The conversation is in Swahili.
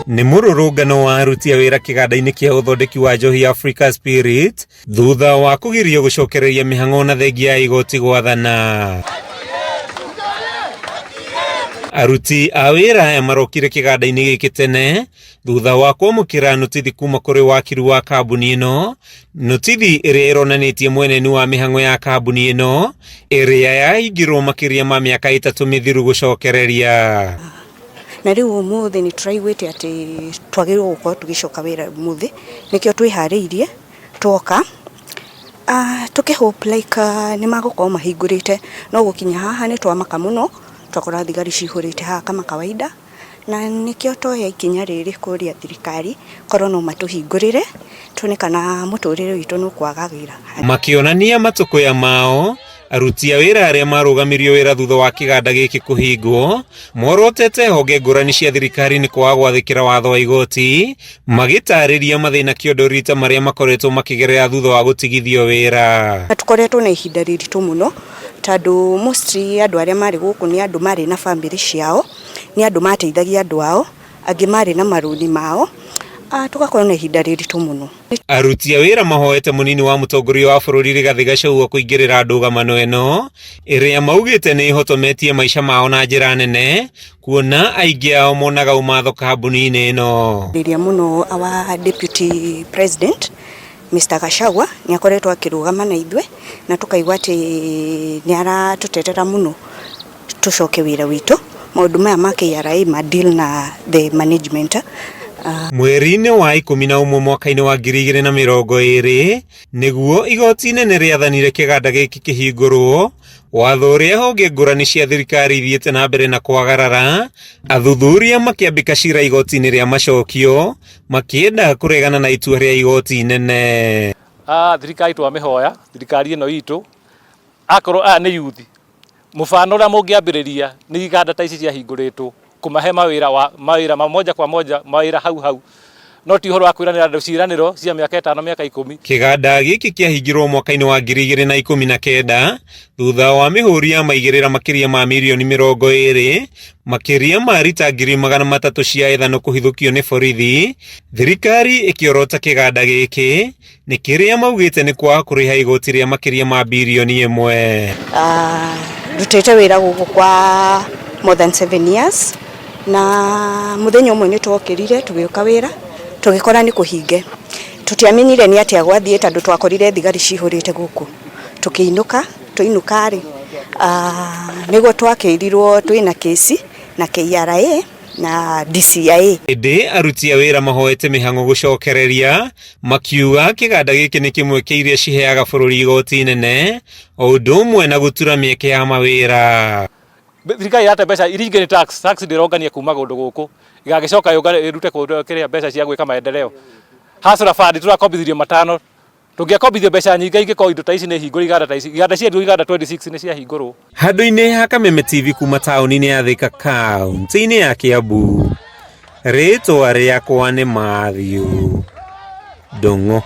Nĩ mũrũrũngano wa aruti a wĩra kĩganda-inĩ kĩa ũthondeki wa njohi Africa Spirit thutha wa kũgirio gũcokereria mĩhang'o na thengia ya igoti gwathana. Aruti a wĩra marokire kĩganda-inĩ gĩkĩ tene thutha wa kwamũkĩra notithi kuma kũrĩ wakiri wa kambuni ĩno, notithi ĩrĩa ĩronanĩtie mweneni wa mĩhang'o ya kambuni ĩno ĩrĩa yahingirwo makĩria ma mĩaka 3 mĩthiru gũcokereria. Na rĩu ũmũthĩ nĩ tũraiguĩte atĩ twagĩrĩirwo gũkorwo tũgĩcoka wĩra ũmũthĩ, nĩkĩo twĩharĩirie twoka tũkĩhope like nĩ magũkorwo mahingũrĩte, no gũkinya haha nĩ twamaka mũno twakora thigari cihũrĩte haha kama kawaida, na nĩkĩo twoya ikinya rĩrĩ kũrĩa thirikari korwo no matũhingũrĩre tuone kana mũtũrĩre witũ nĩ kwagagĩra. Makĩonania matũkũya mao, aruti a wĩra arĩa marũgamirio wĩra thutha wa kĩganda gĩkĩ kũhingwo morotete honge ngũrani cia thirikari nĩ kwaga gwathĩkĩra watho wa igoti, magĩtarĩria mathĩna kĩondo rita marĩa makoretwo makĩgerera thutha wa gũtigithio wĩra. Tũkoretwo na ihinda rĩritũ mũno tondũ mostly andũ arĩa marĩ gũkũ nĩ andũ marĩ na family ciao, nĩ andũ mateithagia andũ ao, angĩ marĩ na marũni mao, tugakorwo na ihinda rĩritũ mũno. Aruti a wĩra mahoete mũnini wa mũtongoria wa bũrũri Rigathĩ Gachagua kũingĩrĩra ndũgamano ĩno ĩrĩa maugĩte nĩ ihotometie maica mao na njĩra nene, kuona aingĩ ao monaga umatho kambuni-inĩ ĩno. Rĩrĩa mũno our deputy president Mr. Gachagua nĩ akoretwo akĩrũgama na ithuĩ na tũkaigua atĩ nĩ aratũtetera mũno tũcoke wĩra witũ, maũndũ maya ma KRA ma deal na the management. Mweri-inĩ wa 11 mwaka-inĩ wa 2020 nĩguo igoti inene rĩathanire kĩganda gĩkĩ kĩhingũrwo, watho ũrĩa honge ngũrani cia thirikari ithiĩte na mbere na kwagarara, athuthuria makĩambĩka cira igoti-inĩ rĩa macokio makĩenda kũregana na itua rĩa igoti inene. Thirikari twamĩhoya, thirikari ĩno itũ akorwo nĩ yuthi mũfano ũrĩa mũngĩambĩrĩria nĩ iganda ta ici ciahingũrĩtwo kũmahe mawĩra mamoja kwa moja, mawĩra hau no ti ũhoro wa kwĩranĩra ciĩranĩro cia mĩaka 5 mĩaka 10. Kĩganda gĩkĩ kĩahingirwo mwaka-inĩ wa 2019 thutha wa mĩhũri ya maigĩrĩra makĩria ma mirioni 20, makĩria ma rita 300,000 cia ethano kũhithũkio nĩ borithi. Thirikari ĩkĩorota kĩganda gĩkĩ nĩ kĩrĩa maugĩte nĩ kwaga kũrĩha igoti rĩa makĩria ma birioni 1. Rutĩte wĩra gũkũ kwa more than 7 years, na mũthenya ũmwe nĩ twokĩrire tũgĩũka wĩra tũgĩkora nĩ kũhinge. Tũtiamenyire nĩ atĩa gwathiĩ tondũ twakorire thigari cihũrĩte gũkũ. Tũinũka rĩ nĩguo twakĩrirwo twĩna kesi na KRA na DCI. Ĩndĩ aruti a wĩra mahoete mĩhang'o gũcokereria makiuga kĩganda gĩkĩ nĩ kĩmwe kĩa iria ciheaga bũrũri igoti nene, o ũndũ ũmwe na gũtura mĩeke ya mawĩra. Thirikari yate mbeca iringe ni tax ndĩrongania kuma gũndũ gũkũ igagĩcoka ĩrute kĩrĩa mbeca cia gwĩka maendeleo. Hasara fund tũrakombithirio matano, tũngĩakombithio mbeca nyingĩ ingĩkorwo indo ta ici nĩ hingũrĩ iganda ta ici, iganda cia 26 nĩ ciahingũrwo. Handũ-inĩ ha Kameme TV kuma taũni-inĩ ya Thika kaunti-inĩ ya Kiambu, rĩtwa rĩakwa nĩ Matthew Ndung'u.